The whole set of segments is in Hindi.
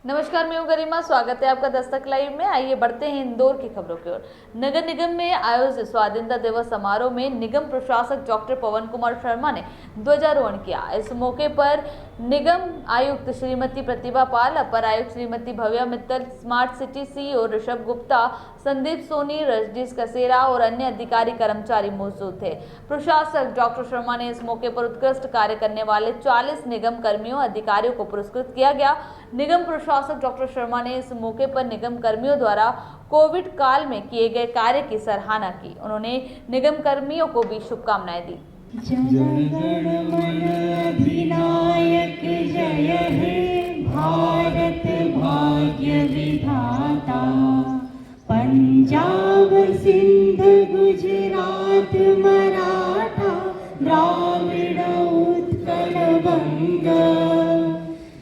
नमस्कार, मैं हूं गरिमा। स्वागत है आपका दस्तक लाइव में। आइए बढ़ते हैं इंदौर की खबरों की ओर। नगर निगम में आयोजित स्वाधीनता दिवस समारोह में निगम प्रशासक डॉक्टर पवन कुमार शर्मा ने ध्वजारोहण किया। इस मौके पर निगम आयुक्त श्रीमती प्रतिभा पाल, अपर आयुक्त Shrimati Bhavya Mittal, smart city CEO Rishabh Gupta, Sandeep Soni, Rajneesh Kasera और अन्य अधिकारी कर्मचारी मौजूद थे। प्रशासक डॉक्टर शर्मा ने इस मौके पर उत्कृष्ट कार्य करने वाले 40 निगम कर्मियों अधिकारियों को पुरस्कृत किया गया। निगम प्रशासक डॉक्टर शर्मा ने इस मौके पर निगम कर्मियों द्वारा कोविड काल में किए गए कार्य की सराहना की। उन्होंने निगम कर्मियों को भी शुभकामनाएं दी। जन गण मन अधिनायक जय हे भारत भाग्य विधाता। पंजाब सिंध गुजरात मराठा द्राविड़ उत्कल बंग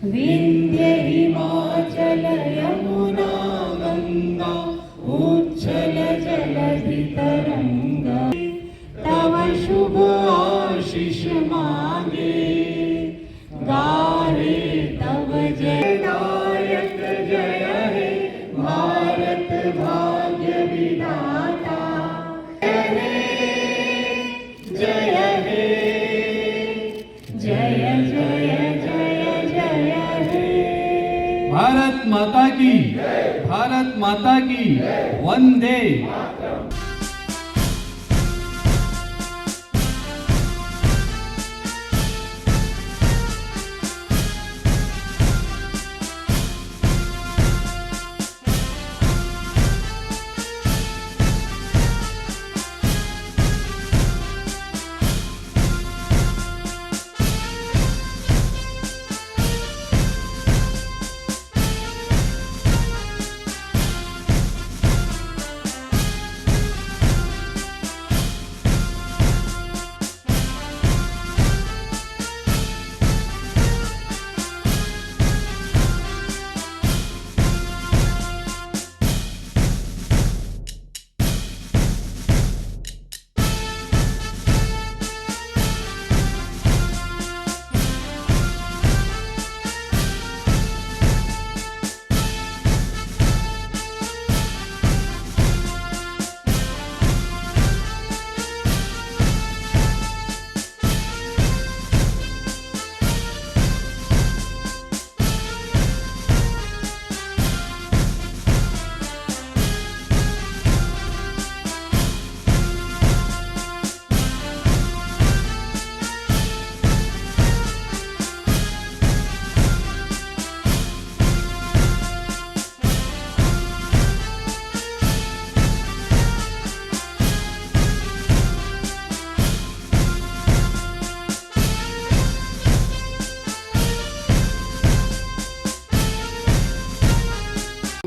विंध्य हिमाचल यमुना गंगा उच्छल जलधि तरंग तव शुभ आशीष मांगे गाहे तव जय नायक जय हे भारत भाग्य विधाता। जय हे जय जय जय जय हे। भारत माता की, भारत माता की वंदे।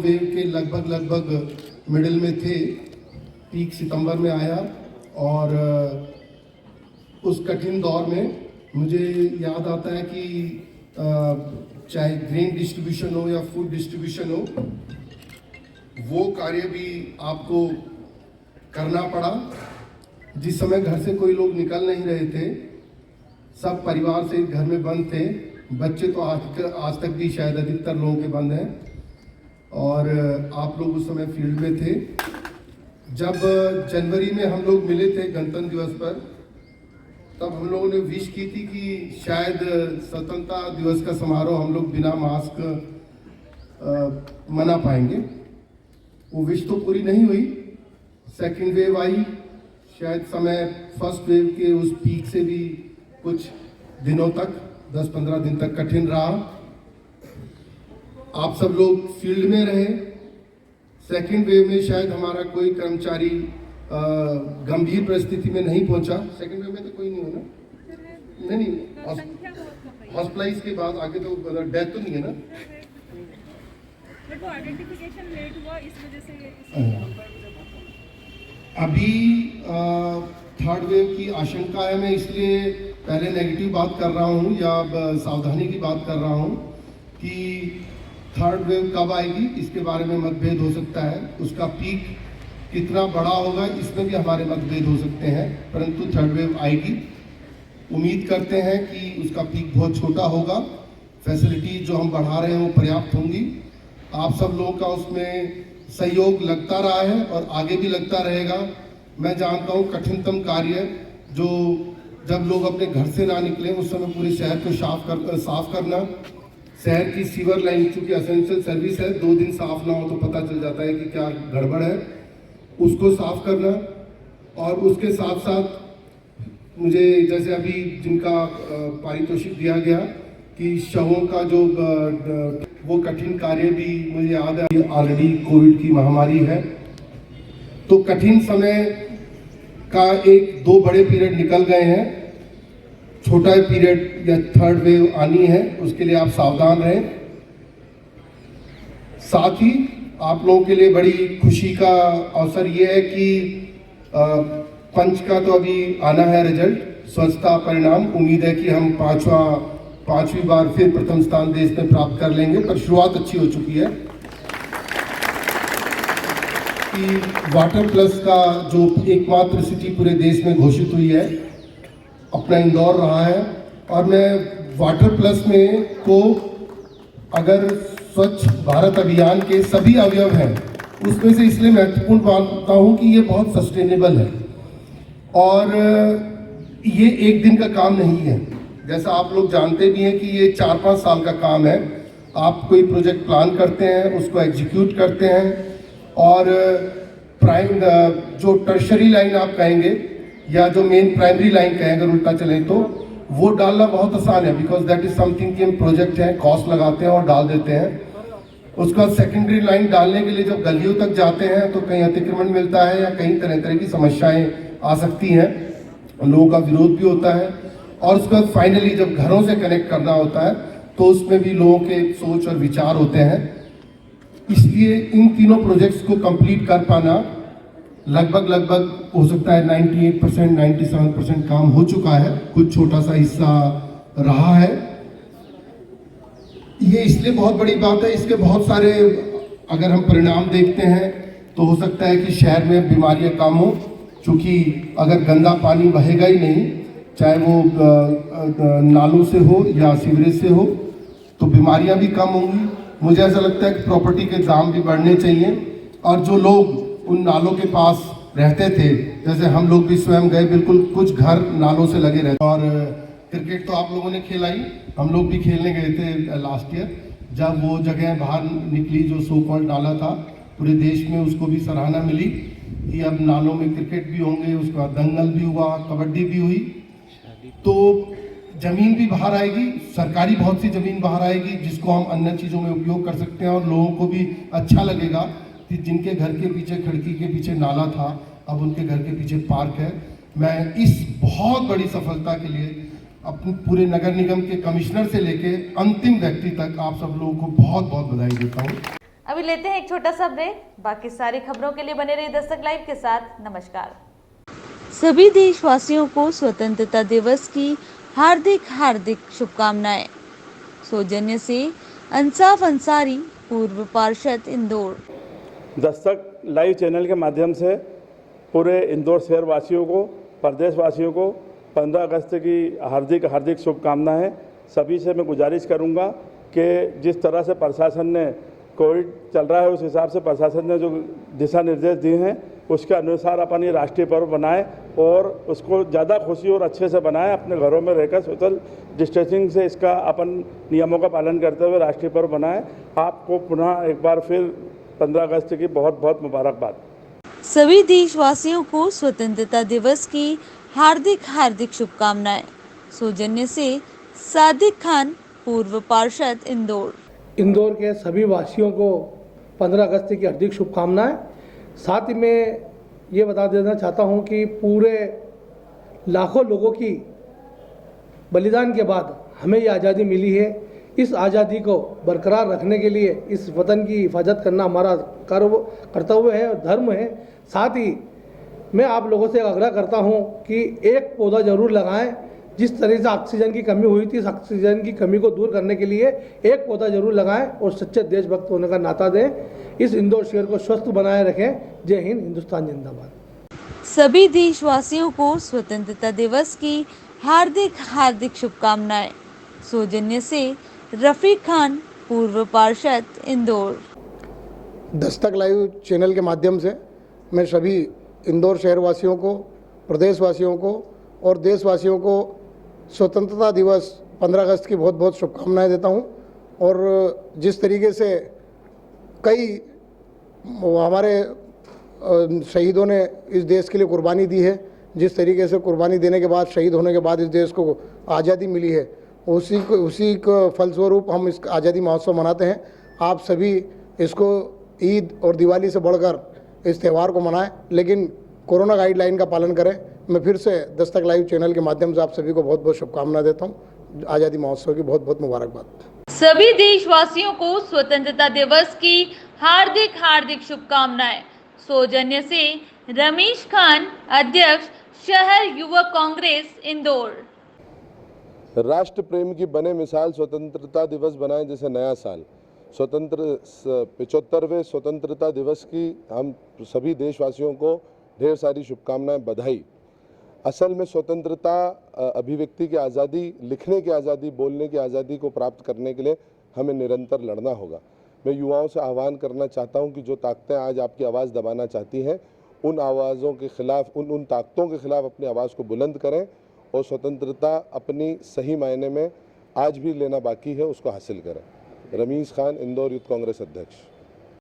वेव के लगभग मिडिल में थे। पीक सितंबर में आया और उस कठिन दौर में मुझे याद आता है कि चाहे ग्रेन डिस्ट्रीब्यूशन हो या फूड डिस्ट्रीब्यूशन हो, वो कार्य भी आपको करना पड़ा। जिस समय घर से कोई लोग निकल नहीं रहे थे, सब परिवार से घर में बंद थे। बच्चे तो आज तक भी शायद अधिकतर लोगों के बंद हैं और आप लोग उस समय फील्ड में थे। जब जनवरी में हम लोग मिले थे गणतंत्र दिवस पर, तब हम लोगों ने विश की थी कि शायद स्वतंत्रता दिवस का समारोह हम लोग बिना मास्क मना पाएंगे। वो विश तो पूरी नहीं हुई। सेकंड वेव आई, शायद समय फर्स्ट वेव के उस पीक से भी कुछ दिनों तक, 10-15 दिन तक कठिन रहा। आप सब लोग फील्ड में रहे। सेकेंड वेव में शायद हमारा कोई कर्मचारी गंभीर परिस्थिति में नहीं पहुंचा। सेकेंड वेव में तो कोई नहीं होना, नहीं हॉस्पिटलाइज के बाद आगे तो डेथ तो नहीं है ना, बट वो आइडेंटिफिकेशन लेट हुआ इस वजह से। अभी थर्ड वेव की आशंका है। मैं इसलिए पहले नेगेटिव बात कर रहा हूँ या सावधानी की बात कर रहा हूँ कि थर्ड वेव कब आएगी इसके बारे में मतभेद हो सकता है। उसका पीक कितना बड़ा होगा इसमें भी हमारे मतभेद हो सकते हैं, परंतु थर्ड वेव आएगी। उम्मीद करते हैं कि उसका पीक बहुत छोटा होगा, फैसिलिटी जो हम बढ़ा रहे हैं वो पर्याप्त होंगी आप सब लोगों का उसमें सहयोग लगता रहा है और आगे भी लगता रहेगा। मैं जानता हूँ कठिनतम कार्य जो जब लोग अपने घर से ना निकले उस समय पूरे शहर को साफ करना, शहर की सीवर लाइन चूँकि एसेंशियल सर्विस है, 2 दिन साफ ना हो तो पता चल जाता है कि क्या गड़बड़ है, उसको साफ करना। और उसके साथ साथ मुझे जैसे अभी जिनका पारितोषिक दिया गया कि शवों का जो वो कठिन कार्य भी मुझे याद है। ऑलरेडी कोविड की महामारी है, तो कठिन समय का 1-2 बड़े पीरियड निकल गए हैं। छोटा पीरियड या थर्ड वेव आनी है, उसके लिए आप सावधान रहें। साथ ही आप लोगों के लिए बड़ी खुशी का अवसर ये है कि पंच का तो अभी आना है रिजल्ट, स्वच्छता परिणाम। उम्मीद है कि हम पांचवी बार फिर प्रथम स्थान देश में प्राप्त कर लेंगे, पर शुरुआत अच्छी हो चुकी है। कि वाटर प्लस का जो एकमात्र सिटी पूरे देश में घोषित हुई है, अपना इंदौर रहा है। और मैं वाटर प्लस में को अगर स्वच्छ भारत अभियान के सभी अवयव हैं उसमें से इसलिए महत्वपूर्ण मानता हूँ कि ये बहुत सस्टेनेबल है और ये एक दिन का काम नहीं है। जैसा आप लोग जानते भी हैं कि ये 4-5 साल का काम है। आप कोई प्रोजेक्ट प्लान करते हैं, उसको एग्जीक्यूट करते हैं और प्राइम जो टर्शरी लाइन आप कहेंगे या जो मेन प्राइमरी लाइन कहें अगर उल्टा चले तो वो डालना बहुत आसान है, बिकॉज दैट इज समथिंग कि हम प्रोजेक्ट है, कॉस्ट लगाते हैं और डाल देते हैं। उसका सेकेंडरी लाइन डालने के लिए जब गलियों तक जाते हैं तो कहीं अतिक्रमण मिलता है या कहीं तरह तरह की समस्याएं आ सकती हैं, लोगों का विरोध भी होता है। और उसके बाद फाइनली जब घरों से कनेक्ट करना होता है तो उसमें भी लोगों के सोच और विचार होते हैं। इसलिए इन तीनों प्रोजेक्ट्स को कंप्लीट कर पाना लगभग हो सकता है 98%, 97% काम हो चुका है, कुछ छोटा सा हिस्सा रहा है। ये इसलिए बहुत बड़ी बात है, इसके बहुत सारे अगर हम परिणाम देखते हैं तो हो सकता है कि शहर में बीमारियां कम हो, क्योंकि अगर गंदा पानी बहेगा ही नहीं, चाहे वो नालों से हो या सीवरेज से हो, तो बीमारियां भी कम होंगी। मुझे ऐसा लगता है कि प्रॉपर्टी के दाम भी बढ़ने चाहिए और जो लोग उन नालों के पास रहते थे, जैसे हम लोग भी स्वयं गए, बिल्कुल कुछ घर नालों से लगे रहते। और क्रिकेट तो आप लोगों ने खेला ही, हम लोग भी खेलने गए थे लास्ट ईयर, जब वो जगह बाहर निकली जो सो कॉल्ड नाला था, पूरे देश में उसको भी सराहना मिली कि अब नालों में क्रिकेट भी होंगे, उसका दंगल भी हुआ, कबड्डी भी हुई, तो जमीन भी बाहर आएगी, सरकारी बहुत सी जमीन बाहर आएगी जिसको हम अन्य चीज़ों में उपयोग कर सकते हैं और लोगों को भी अच्छा लगेगा कि जिनके घर के पीछे खिड़की के पीछे नाला था अब उनके घर के पीछे पार्क है। मैं इस बहुत बड़ी सफलता के लिए अपने पूरे नगर निगम के कमिश्नर से लेके अंतिम व्यक्ति तक आप सब लोगों को बहुत बहुत बधाई देता हूँ। अभी लेते हैं एक छोटा सा ब्रेक, बाकी सारी खबरों के लिए बने रहिए दस्तक लाइव के साथ। नमस्कार। सभी देशवासियों को स्वतंत्रता दिवस की हार्दिक शुभकामनाएं। सौजन्य से अंसाफ अंसारी, पूर्व पार्षद, इंदौर। दस्तक लाइव चैनल के माध्यम से पूरे इंदौर शहर वासियों को, प्रदेशवासियों को 15 अगस्त की हार्दिक शुभकामनाएं। सभी से मैं गुजारिश करूंगा कि जिस तरह से प्रशासन ने कोविड चल रहा है उस हिसाब से प्रशासन ने जो दिशा निर्देश दिए हैं उसके अनुसार अपन ये राष्ट्रीय पर्व बनाएं और उसको ज़्यादा खुशी और अच्छे से बनाएं। अपने घरों में रहकर सोशल डिस्टेंसिंग से इसका अपन नियमों का पालन करते हुए राष्ट्रीय पर्व बनाएं। आपको पुनः एक बार फिर 15 अगस्त की बहुत बहुत मुबारकबाद। सभी देशवासियों को स्वतंत्रता दिवस की हार्दिक शुभकामनाएं। सौजन्य से सादिक खान, पूर्व पार्षद, इंदौर। इंदौर के सभी वासियों को 15 अगस्त की हार्दिक शुभकामनाएं। साथ ही मैं ये बता देना चाहता हूं कि पूरे लाखों लोगों की बलिदान के बाद हमें ये आज़ादी मिली है। इस आज़ादी को बरकरार रखने के लिए इस वतन की हिफाजत करना हमारा कर्तव्य है और धर्म है। साथ ही मैं आप लोगों से आग्रह करता हूं कि एक पौधा जरूर लगाएं। जिस तरह से ऑक्सीजन की कमी हुई थी, इस ऑक्सीजन की कमी को दूर करने के लिए एक पौधा जरूर लगाएं और सच्चे देशभक्त होने का नाता दें। इस इंदौर शहर को स्वस्थ बनाए रखें। जय हिंद, हिंदुस्तान जिंदाबाद। सभी देशवासियों को स्वतंत्रता दिवस की हार्दिक शुभकामनाएं। सौजन्य से रफीक खान, पूर्व पार्षद, इंदौर। दस्तक लाइव चैनल के माध्यम से मैं सभी इंदौर शहरवासियों को, प्रदेशवासियों को और देशवासियों को स्वतंत्रता दिवस 15 अगस्त की बहुत बहुत शुभकामनाएं देता हूं। और जिस तरीके से कई हमारे शहीदों ने इस देश के लिए कुर्बानी दी है, जिस तरीके से कुर्बानी देने के बाद, शहीद होने के बाद इस देश को आज़ादी मिली है, उसी को फलस्वरूप हम इस आज़ादी महोत्सव मनाते हैं। आप सभी इसको ईद और दिवाली से बढ़कर इस त्यौहार को मनाएं, लेकिन कोरोना गाइडलाइन का पालन करें। मैं फिर से दस्तक लाइव चैनल के माध्यम से आप सभी को बहुत बहुत शुभकामनाएं देता हूं। आज़ादी महोत्सव की बहुत बहुत मुबारकबाद। सभी देशवासियों को स्वतंत्रता दिवस की हार्दिक हार्दिक शुभकामनाएं। सौजन्य से रमेश खान, अध्यक्ष शहर युवक कांग्रेस इंदौर। राष्ट्र प्रेम की बने मिसाल स्वतंत्रता दिवस बनाए जैसे नया साल। 75वें स्वतंत्रता दिवस की हम सभी देशवासियों को ढेर सारी शुभकामनाएं, बधाई। असल में स्वतंत्रता अभिव्यक्ति की आज़ादी, लिखने की आज़ादी, बोलने की आज़ादी को प्राप्त करने के लिए हमें निरंतर लड़ना होगा। मैं युवाओं से आह्वान करना चाहता हूं कि जो ताकतें आज आपकी आवाज़ दबाना चाहती हैं, उन आवाज़ों के खिलाफ, उन ताकतों के खिलाफ अपनी आवाज़ को बुलंद करें और स्वतंत्रता अपनी सही मायने में आज भी लेना बाकी है, उसको हासिल करें। रमीज़ खान, इंदौर यूथ कांग्रेस अध्यक्ष।